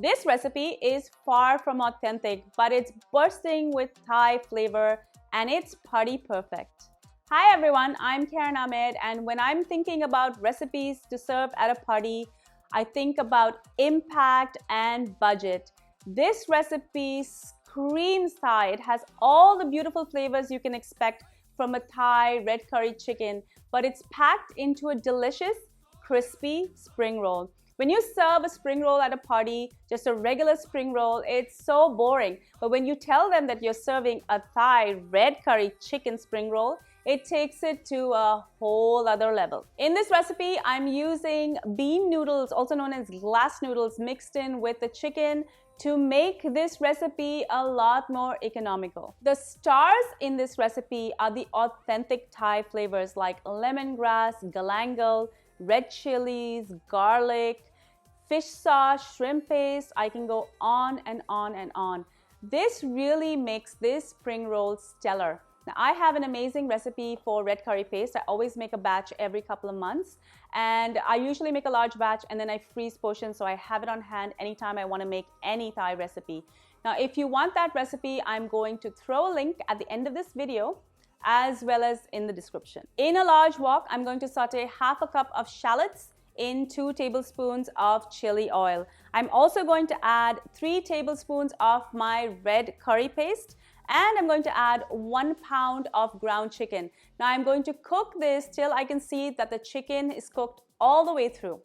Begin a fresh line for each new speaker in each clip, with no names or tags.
This recipe is far from authentic, but it's bursting with Thai flavor and it's party perfect. Hi everyone, I'm Ahmed, and when I'm thinking about recipes to serve at a party, I think about impact and budget. This recipe screams Thai. It has all the beautiful flavors you can expect from a Thai red curry chicken, but it's packed into a delicious, crispy spring roll. When you serve a spring roll at a party, just a regular spring roll, it's so boring. But when you tell them that you're serving a Thai red curry chicken spring roll, it takes it to a whole other level. In this recipe, I'm using bean noodles, also known as glass noodles, mixed in with the chicken to make this recipe a lot more economical. The stars in this recipe are the authentic Thai flavors like lemongrass, galangal, red chilies, garlic, fish sauce, shrimp paste. I can go on and on and on. This really makes this spring roll stellar. Now, I have an amazing recipe for red curry paste. I always make a batch every couple of months, and I usually make a large batch and then I freeze portions so I have it on hand anytime I want to make any Thai recipe. Now, if you want that recipe, I'm going to throw a link at the end of this video as well as in the description. In a large wok, I'm going to saute half a cup of shallots in 2 tablespoons of chili oil. I'm also going to add 3 tablespoons of my red curry paste, and I'm going to add 1 pound of ground chicken. Now I'm going to cook this till I can see that the chicken is cooked all the way through.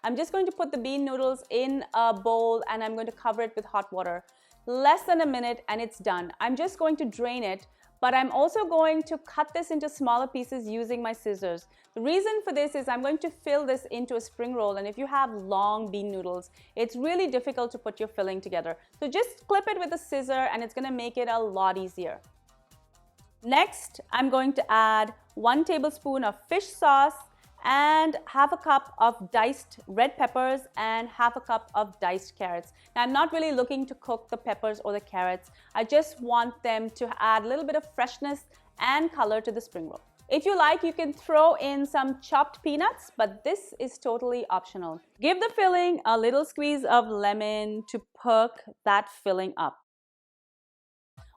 I'm just going to put the bean noodles in a bowl and I'm going to cover it with hot water. Less than a minute and it's done. I'm just going to drain it, but I'm also going to cut this into smaller pieces using my scissors. The reason for this is I'm going to fill this into a spring roll, and if you have long bean noodles, it's really difficult to put your filling together. So just clip it with a scissor and it's gonna make it a lot easier. Next, I'm going to add 1 tablespoon of fish sauce and half a cup of diced red peppers and half a cup of diced carrots. Now, I'm not really looking to cook the peppers or the carrots. I just want them to add a little bit of freshness and color to the spring roll. If you like, you can throw in some chopped peanuts, but this is totally optional. Give the filling a little squeeze of lemon to perk that filling up.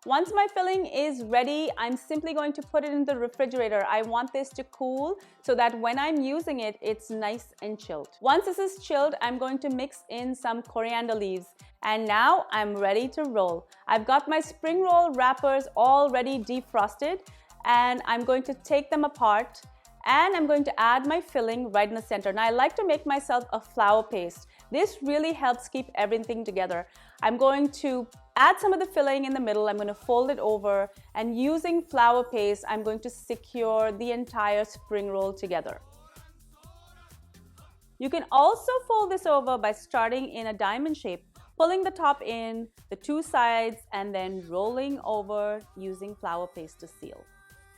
Once my filling is ready, I'm simply going to put it in the refrigerator. I want this to cool so that when I'm using it, it's nice and chilled. Once this is chilled, I'm going to mix in some coriander leaves. And now I'm ready to roll. I've got my spring roll wrappers already defrosted, and I'm going to take them apart and I'm going to add my filling right in the center. Now I like to make myself a flour paste. This really helps keep everything together. I'm going to add some of the filling in the middle. I'm going to fold it over, and using flour paste, I'm going to secure the entire spring roll together. You can also fold this over by starting in a diamond shape, pulling the top in, the 2 sides, and then rolling over using flour paste to seal.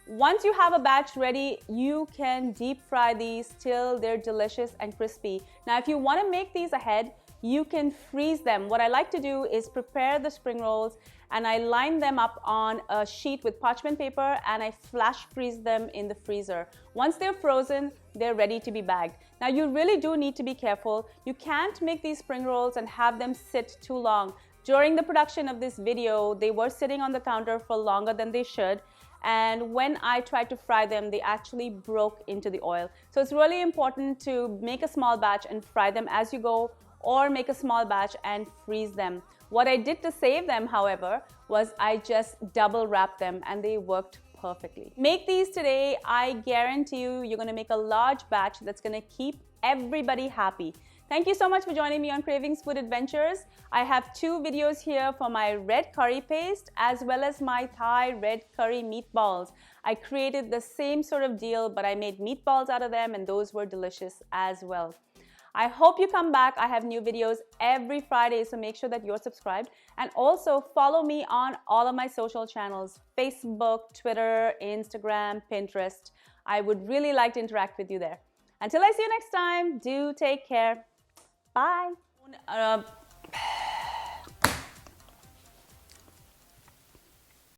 Once you have a batch ready, you can deep fry these till they're delicious and crispy. Now, if you want to make these ahead, you can freeze them. What I like to do is prepare the spring rolls and I line them up on a sheet with parchment paper and I flash freeze them in the freezer. Once they're frozen, they're ready to be bagged. Now, you really do need to be careful. You can't make these spring rolls and have them sit too long. During the production of this video, they were sitting on the counter for longer than they should. And when I tried to fry them, they actually broke into the oil. So it's really important to make a small batch and fry them as you go, or make a small batch and freeze them. What I did to save them, however, was I just double wrapped them and they worked perfectly. Make these today. I guarantee you're gonna make a large batch that's gonna keep everybody happy. Thank you so much for joining me on Cravings Food Adventures. I have 2 videos here for my red curry paste as well as my Thai red curry meatballs. I created the same sort of deal, but I made meatballs out of them and those were delicious as well. I hope you come back. I have new videos every Friday, so make sure that you're subscribed. And also follow me on all of my social channels, Facebook, Twitter, Instagram, Pinterest. I would really like to interact with you there. Until I see you next time, do take care. Bye.